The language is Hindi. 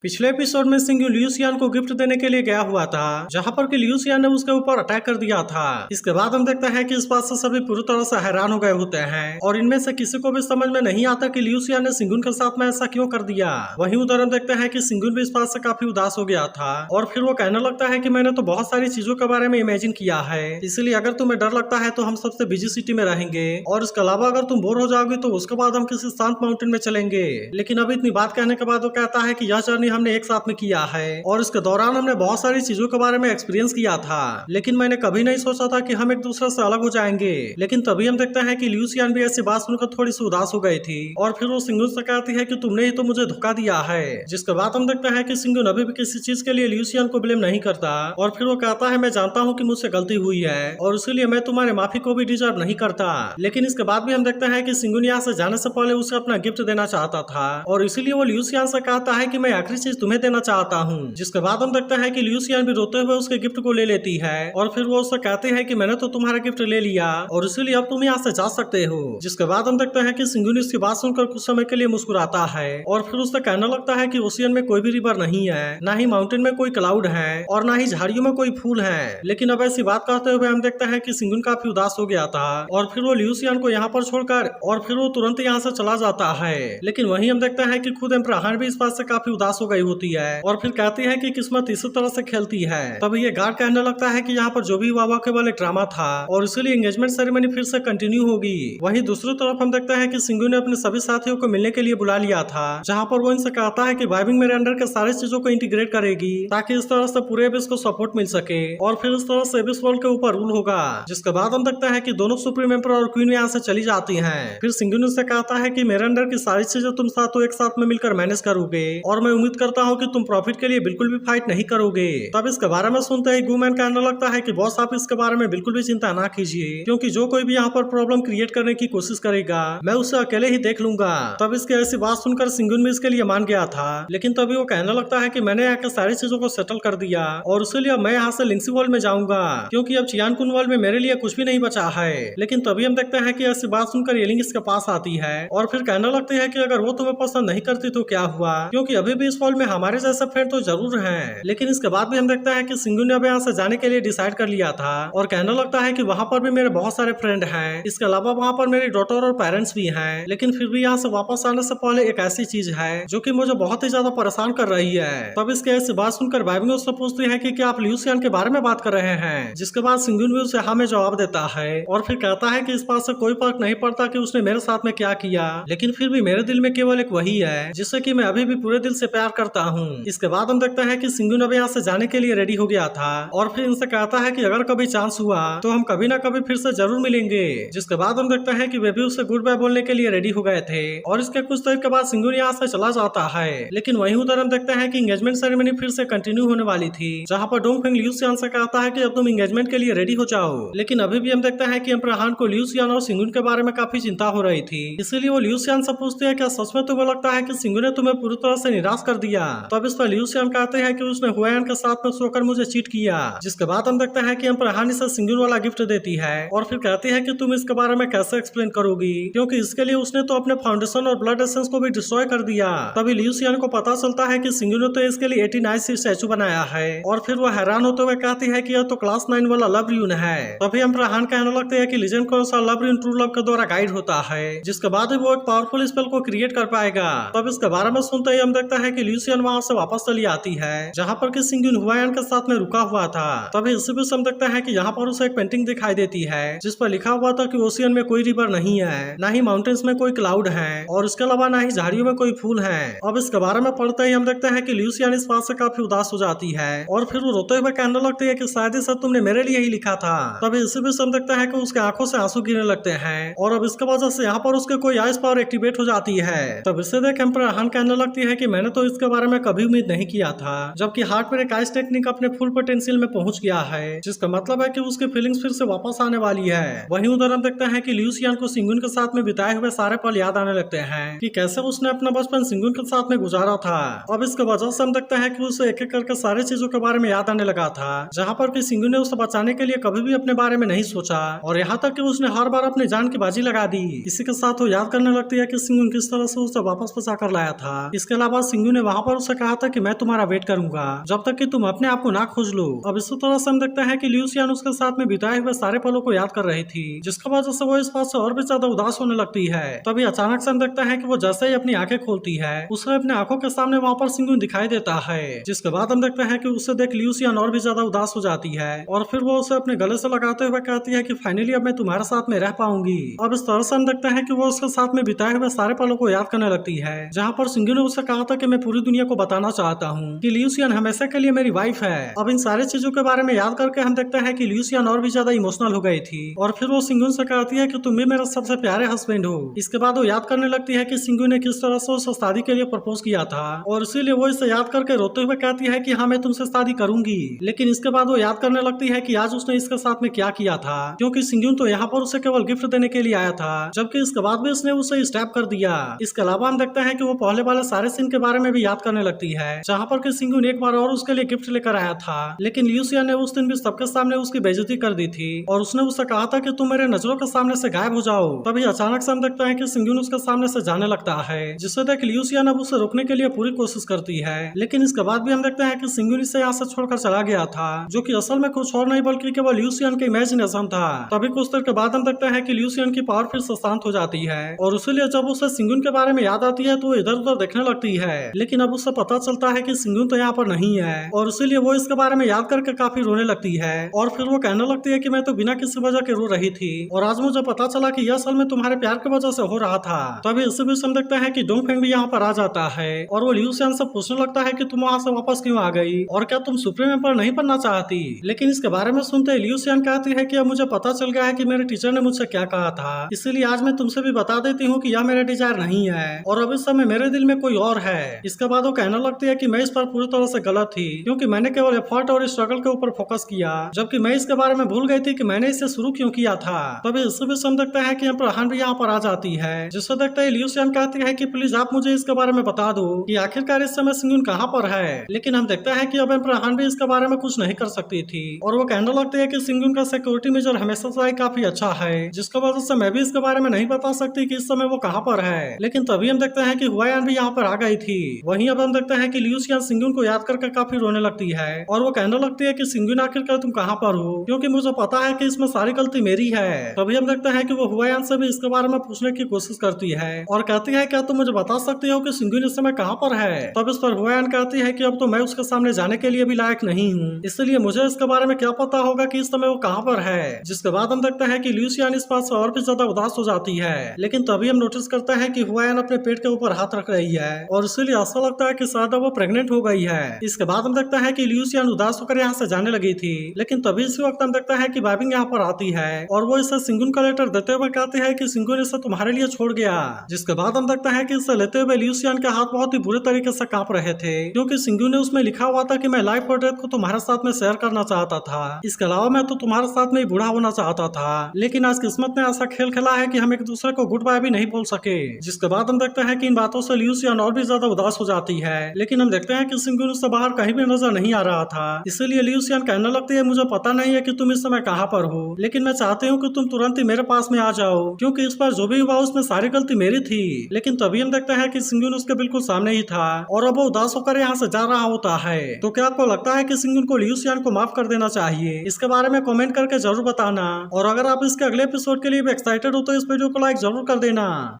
पिछले एपिसोड में सिंह ल्यूसियान को गिफ्ट देने के लिए गया हुआ था, जहां पर कि ल्यूसियान ने उसके ऊपर अटैक कर दिया था। इसके बाद हम देखते हैं कि इस बात से सभी पूरी तरह से हैरान हो गए होते हैं और इनमें से किसी को भी समझ में नहीं आता कि ल्यूसियान ने सिंगुन के साथ में ऐसा क्यों कर दिया। वहीं उधर हम देखते हैं कि सिंगुन भी इस बात से काफी उदास हो गया था और फिर वो कहने लगता है कि मैंने तो बहुत सारी चीजों के बारे में इमेजिन किया है, इसलिए अगर तुम्हें डर लगता है तो हम सबसे बिजी सिटी में रहेंगे और इसके अलावा अगर तुम बोर हो जाओगे तो उसके बाद हम किसी शांत माउंटेन में चलेंगे। लेकिन अभी इतनी बात कहने के बाद वो कहता है कि यह जर्नी हमने एक साथ में किया है और इसके दौरान हमने बहुत सारी चीजों के बारे में एक्सपीरियंस किया था, लेकिन मैंने कभी नहीं सोचा था कि हम एक दूसरे से अलग हो जाएंगे। लेकिन तभी हम देखते हैं कि ल्यूसियान भी ऐसी बात सुनकर थोड़ी सी उदास हो गई थी और फिर वो सिंगुन से कहती है कि तुमने ही तो मुझे धोखा दिया है। जिसके बाद हम देखते हैं कि सिंगुन अभी भी किसी चीज के लिए ल्यूसियान को ब्लेम नहीं करता और फिर वो कहता है मैं जानता हूँ कि मुझसे गलती हुई है और इसीलिए मैं तुम्हारे माफी को भी डिजर्व नहीं करता। लेकिन इसके बाद भी हम देखते हैं कि सिंगुन यहाँ से जाने से पहले उसे अपना गिफ्ट देना चाहता था और इसीलिए वो ल्यूसियान से कहता है कि मैं आखिरी चीज तुम्हें देना चाहता हूँ। जिसके बाद हम देखते हैं कि ल्यूसियान भी रोते हुए उसके गिफ्ट को ले लेती है और फिर वो उससे कहते हैं कि मैंने तो तुम्हारा गिफ्ट ले लिया और इसीलिए अब तुम यहाँ से जा सकते हो। जिसके बाद हम देखते हैं कि सिंगुन इसकी बात सुनकर कुछ समय के लिए मुस्कुराता है और फिर उससे कहने लगता है कि ओशियन में कोई भी रिवर नहीं है, ना ही माउंटेन में कोई क्लाउड है और ना ही झाड़ियों में कोई फूल है। लेकिन अब ऐसी बात कहते हुए हम देखते हैं कि सिंगुन काफी उदास हो गया था और फिर वो ल्यूसियान को यहाँ पर छोड़कर और फिर वो तुरंत यहाँ से चला जाता है। लेकिन वहीं हम देखते हैं कि खुद एम्परर हान भी इस बात से काफी उदास हो गई होती है और फिर कहती है कि किस्मत इसी तरह से खेलती है। तब ये गार्ड कहने लगता है कि यहाँ पर जो भी हुआ केवल एक ड्रामा था और इसीलिए एंगेजमेंट सेरेमनी फिर से कंटिन्यू होगी। वहीं दूसरी तरफ हम देखते हैं कि सिंगु ने अपने सभी साथियों को मिलने के लिए बुला लिया था, जहाँ पर वो इनसे कहता है कि वाइबिंग मेरे अंडर के सारी चीजों को इंटीग्रेट करेगी ताकि इस तरह से पूरे एबिस को सपोर्ट मिल सके और फिर इस तरह से एबिस वर्ल्ड के ऊपर रूल होगा। जिसके बाद हम देखते हैं कि दोनों सुप्रीम एम्परर और क्वीन यहाँ से चली जाती हैं। फिर सिंगु ने कहता है कि मेरे अंडर की सारी चीजें तुम साथों एक साथ में मिलकर मैनेज करोगे और मैं उम्मीद करता हूँ कि तुम प्रॉफिट के लिए बिल्कुल भी फाइट नहीं करोगे। तब इसके बारे में सुनते ही गुमैन कहने लगता है कि बॉस आप इसके बारे में बिल्कुल भी चिंता ना कीजिए, क्योंकि जो कोई भी यहाँ पर प्रॉब्लम क्रिएट करने की कोशिश करेगा मैं उसे अकेले ही देख लूंगा। तब इसकी ऐसी बात सुनकर सिंगुन भी इसके लिए मान गया था, लेकिन तभी वो कहने लगता है कि मैंने यहाँ के सारी चीजों को सेटल कर दिया और इसीलिए मैं यहाँ से लिंक्सी वर्ल्ड में जाऊंगा, क्योंकि अब चियानकुन वर्ल्ड में मेरे लिए कुछ भी नहीं बचा है। लेकिन तभी हम देखते हैं कि ऐसी बात सुनकर येलिंग इसके पास आती है और फिर कहने लगती है कि अगर वो तुम्हें पसंद नहीं करती तो क्या हुआ, क्योंकि अभी भी इस वर्ल्ड में हमारे जैसे फ्रेंड तो जरूर है। लेकिन इसके बाद भी हम देखते हैं कि सिंगु ने अब यहाँ से जाने के लिए डिसाइड कर लिया था और कहने लगता है कि वहाँ पर भी मेरे बहुत सारे फ्रेंड हैं, इसके अलावा वहाँ पर मेरी डॉटर और पेरेंट्स भी हैं। लेकिन फिर भी यहाँ से वापस आने से पहले एक ऐसी चीज है जो कि मुझे बहुत ही ज्यादा परेशान कर रही है। तब इसके ऐसी बात सुनकर वाइबिंग उससे पूछती है कि क्या आप ल्यूसियान के बारे में बात कर रहे हैं। जिसके बाद सिंगुन भी उसे हाँ में जवाब देता है और फिर कहता है कि इस बात से कोई फर्क नहीं पड़ता कि उसने मेरे साथ में क्या किया, लेकिन फिर भी मेरे दिल में केवल एक वही है जिससे कि मैं अभी भी पूरे दिल से प्यार करता हूँ। इसके बाद हम देखते हैं कि सिंगुन अब यहाँ से जाने के लिए रेडी हो गया था और फिर इनसे कहता है कि अगर कभी चांस हुआ तो हम कभी ना कभी फिर से जरूर मिलेंगे। जिसके बाद हम देखते हैं कि वे भी उससे गुड बाय बोलने के लिए रेडी हो गए थे और इसके कुछ देर के बाद सिंगुन यहाँ से चला जाता है। लेकिन वहीं उधर हम देखते हैं कि एंगेजमेंट सेरेमनी फिर से कंटिन्यू होने वाली थी, जहाँ पर डोंगफेंग ल्यूसियान से कहता है कि अब तुम एंगेजमेंट के लिए रेडी हो जाओ। लेकिन अभी भी हम देखते हैं कि एम्परर हान को ल्यूसियान और सिंगुन के बारे में काफी चिंता हो रही थी, इसीलिए वो ल्यूसियान से पूछते हैं क्या सच में तुम्हें लगता है कि सिंगुन ने तुम्हें पूरी तरह से निराश कर दिया। तब इस पर ल्यूसियान कहते हैं कि उसने हुआन के साथ में सोकर मुझे चीट किया। जिसके बाद हम देखते हैं कि एम्परर हान इसे सिंगुन वाला गिफ्ट देती है और फिर कहती है कि तुम इसके बारे में कैसे एक्सप्लेन करोगी, क्योंकि इसके लिए उसने तो अपने फाउंडेशन और ब्लड एसेंस को भी डिस्ट्रॉय कर दिया। तभी ल्यूसियान को पता चलता है कि सिंगुन ने तो इसके लिए 89 स्टैचू बनाया है और फिर वो हैरान होते हुए कहती है कि यह तो क्लास 9 वाला लव र्यून है। तभी एम्परर हान कहने लगते हैं कि लीजेंड कौन सा लव र्यून ट्रू लव के द्वारा गाइड होता है, जिसके बाद वो एक पावरफुल स्पेल को क्रिएट कर पाएगा। तब इसके बारे में सुनते ही हम देखते हैं कि ल्यूसियान वहाँ से वापस चली आती है जहाँ पर कि सिंगुन हुआन के साथ में रुका हुआ था। तभी इसी बीच हम देखते हैं कि यहाँ पर उसे एक पेंटिंग दिखाई देती है जिस पर लिखा हुआ था कि ओशियन में कोई रिवर नहीं है, ना ही माउंटेन्स में कोई क्लाउड है और इसके अलावा ना ही झाड़ियों में कोई फूल है। अब इसके बारे में पढ़ते ही हम देखते हैं कि ल्यूसियान इस बात से काफी उदास हो जाती है और फिर वो रोते हुए कहने लगती है कि शायद ये सब तुमने मेरे लिए ही लिखा था। तभी इसी बीच हम देखते हैं कि उसके आंखों से आंसू गिरने लगते हैं और अब इसके वजह से यहाँ पर उसके कोई आइस पावर एक्टिवेट हो जाती है। तब इसे देख एम्परर हान कहने लगती है कि मैंने तो इसके बारे में कभी उम्मीद नहीं किया था, जबकि हार्ट ब्रेक आइस टेक्निक अपने फुल पोटेंशियल में पहुंच गया है, जिसका मतलब है कि उसकी फीलिंग्स फिर से वापस आने वाली है। वहीं उधर हम देखते हैं कि ल्यूसियान को सिंगुन के साथ में बिताए हुए सारे पल याद आने लगते हैं कि कैसे उसने अपना बचपन सिंगुन के साथ में गुजारा था। अब इसके वजह से हम देखते हैं कि उसे एक एक करके सारी चीजों के बारे में याद आने लगा था, जहाँ पर कि सिंगुन ने उसे बचाने के लिए कभी भी अपने बारे में नहीं सोचा और यहाँ तक कि उसने हर बार अपनी जान की बाजी लगा दी। इसी के साथ वो याद करने लगती है कि सिंगुन किस तरह से उसे वापस बचा कर लाया था। इसके अलावा सिंगुन ने वहाँ पर उसे कहा था कि मैं तुम्हारा वेट करूंगा जब तक कि तुम अपने आप को ना खोज लो। अब इसी तरह से हम देखते हैं कि ल्यूसियन उसके साथ में बिताए हुए सारे पलों को याद कर रही थी, जिसकी वजह से वो इस बात से और भी ज्यादा उदास होने लगती है। तभी अचानक से हम देखते हैं कि वो जैसे ही अपनी आंखें खोलती है उसे अपने आंखों के सामने वहाँ पर सिंगुन दिखाई देता है, जिसके बाद हम देखते हैं कि उसे देख ल्यूसियन और भी ज्यादा उदास हो जाती है और फिर वो उसे अपने गले से लगाते हुए कहती है कि फाइनली अब मैं तुम्हारे साथ में रह पाऊंगी। अब इस तरह से हम देखते हैं कि वो उसके साथ में बिताए हुए सारे पलों को याद करने लगती है, जहाँ पर सिंगुन ने उसे कहा था कि मैं पूरी दुनिया को बताना चाहता हूँ कि ल्यूसियन हमेशा के लिए मेरी वाइफ है। अब इन सारी चीजों के बारे में याद करके हम देखते हैं कि ल्यूसियन और भी ज्यादा इमोशनल हो गई थी और फिर वो सिंगुन से कहती है कि तुम भी मेरा सबसे प्यारे हस्बैंड हो। इसके बाद वो याद करने लगती है कि सिंगुन ने किस तरह से उसे शादी के लिए प्रपोज किया था और इसीलिए वो इसे याद करके रोते हुए कहती है कि हाँ मैं तुमसे शादी करूंगी। लेकिन इसके बाद वो याद करने लगती है कि आज उसने इसके साथ में क्या किया था, क्योंकि सिंगुन तो यहाँ पर उसे केवल गिफ्ट देने के लिए आया था, जबकि इसके बाद भी उसने उसे स्टैप कर दिया। इसके अलावा हम देखते हैं कि वो पहले वाले सारे सीन के बारे में भी याद करने लगती है, जहाँ पर कि सिंगुन एक बार और उसके लिए गिफ्ट लेकर आया था, लेकिन ल्यूसियन ने उस दिन भी सबके सामने उसकी बेइज्जती कर दी थी और उसने उससे कहा था कि तुम मेरे नजरों के सामने से गायब हो जाओ। तभी अचानक से हम देखते हैं कि सिंगुन उसके सामने से जाने लगता है, जिससे देख ल्यूसियन अब उसे रोकने के लिए पूरी कोशिश करती है, लेकिन इसके बाद भी हम देखते हैं कि सिंगुन इसे यहाँ से छोड़कर चला गया था, जो कि असल में कुछ और नहीं बल्कि केवल ल्यूसियन के इमेजिनेशन था। तभी कुछ देर के बाद हम देखते हैं कि ल्यूसियन की पावर फिर से शांत हो जाती है और इसीलिए जब उसे सिंगुन के बारे में याद आती है तो इधर उधर देखने लगती है, लेकिन अब उसे पता चलता है कि सिंगुन तो यहाँ पर नहीं है और इसीलिए वो इसके बारे में याद करके काफी रोने लगती है और फिर वो कहने लगती है कि मैं तो बिना किसी वजह के रो रही थी और आज मुझे पता चला कि यह असल में तुम्हारे प्यार की वजह से हो रहा था। तभी इसी बीच हम देखते हैं कि डोंगफेंग भी यहाँ पर आ जाता है और वो ल्यूसियन से पूछने लगता है कि तुम वहाँ से वापस क्यों आ गई और क्या तुम सुप्रीम एम्पर नहीं बनना चाहती। लेकिन इसके बारे में सुनते ल्यूसियन कहती है कि अब मुझे पता चल गया है कि मेरे टीचर ने मुझसे क्या कहा था, इसीलिए आज मैं तुमसे भी बता देती हूँ कि यह मेरा डिजायर नहीं है और अब इस समय मेरे दिल में कोई और है। इसके बाद वो कहने लगती है कि मैं इस पर पूरी तरह से गलत थी, क्योंकि मैंने केवल एफर्ट और स्ट्रगल के ऊपर फोकस किया, जबकि मैं इसके बारे में भूल गई थी कि मैंने इसे शुरू क्यों किया था। तभी इससे भी हम देखते हैं कि एम्पर हान भी यहाँ पर आ जाती है, जिससे देखते हैं ल्यूसियन कहती है कि प्लीज आप मुझे इसके बारे में बता दो कि आखिरकार इस समय सिंगुन कहाँ पर है। लेकिन हम देखते हैं कि अब एम्पर हान भी इसके बारे में कुछ नहीं कर सकती थी और वो कहने लगती है कि सिंगुन का सिक्योरिटी मेजर हमेशा से काफी अच्छा है, जिसकी वजह से मैं भी इसके बारे में नहीं बता सकती कि इस समय वो कहाँ पर है। लेकिन तभी हम देखते हैं कि हुआयान भी यहाँ पर आ गई थी। वहीं अब हम देखते हैं कि ल्यूसियन सिंगुन को याद करके काफी रोने लगती है और वो कहने लगती है कि सिंगुन आखिरकार तुम कहाँ पर हो, क्योंकि मुझे पता है कि इसमें सारी गलती मेरी है। तभी हम देखते हैं कि वो हुआयान से भी इसके बारे में पूछने की कोशिश करती है और कहती है क्या तुम मुझे बता सकती हो कि सिंगुन इस समय कहाँ पर है। तब इस पर हुआयान कहती है कि अब तो मैं उसके सामने जाने के लिए भी लायक नहीं हूँ, इसलिए मुझे इसके बारे में क्या पता होगा कि इस समय वो कहाँ पर है। जिसके बाद हम देखते हैं कि ल्यूसियन इस बात से और भी ज्यादा उदास हो जाती है, लेकिन तभी हम नोटिस करते हैं कि हुआयान अपने पेट के ऊपर हाथ रख रही है और इसीलिए ऐसा लगता है कि शायद वो प्रेग्नेंट हो गई है। इसके बाद हम देखते हैं कि ल्यूसियन उदास होकर यहाँ से जाने लगी थी, लेकिन तभी इसी वक्त हम देखते हैं कि बाबिंग यहाँ पर आती है और वो इसे सिंगुन का लेटर देते हुए कहती है कि सिंगुन इसे तुम्हारे लिए छोड़ गया। जिसके बाद हम देखते हैं कि इसे लेते हुए ल्यूसियन के हाथ बहुत ही बुरे तरीके से कांप रहे थे, क्योंकि सिंगुन ने उसमें लिखा हुआ था कि मैं लाइफ और डेथ को तुम्हारे साथ में शेयर करना चाहता था, इसके अलावा मैं तो तुम्हारे साथ में ही बूढ़ा होना चाहता था, लेकिन आज किस्मत ने ऐसा खेल खेला है कि हम एक दूसरे को गुड बाय भी नहीं बोल सके। जिसके बाद हम देखते हैं कि इन बातों से ल्यूसियन और भी ज्यादा उदास हो जाती है, लेकिन हम देखते हैं कि सिंगुन उससे बाहर कहीं भी नजर नहीं आ रहा था, इसीलिए ल्यूसियन कहने लगती है मुझे पता नहीं है कि तुम इस समय कहाँ पर हो, लेकिन मैं चाहती हूँ कि तुम तुरंत ही मेरे पास में आ जाओ, क्योंकि इस बार जो भी हुआ उसमें सारी गलती मेरी थी। लेकिन तभी हम देखते हैं कि सिंगुन उसके बिल्कुल सामने ही था और अब वो उदास होकर यहाँ से जा रहा होता है। तो क्या आपको लगता है कि सिंगुन को ल्यूसियन को माफ कर देना चाहिए? इसके बारे में कमेंट करके जरूर बताना और अगर आप इसके अगले एपिसोड के लिए भी एक्साइटेड हो तो इस वीडियो को लाइक जरूर कर देना।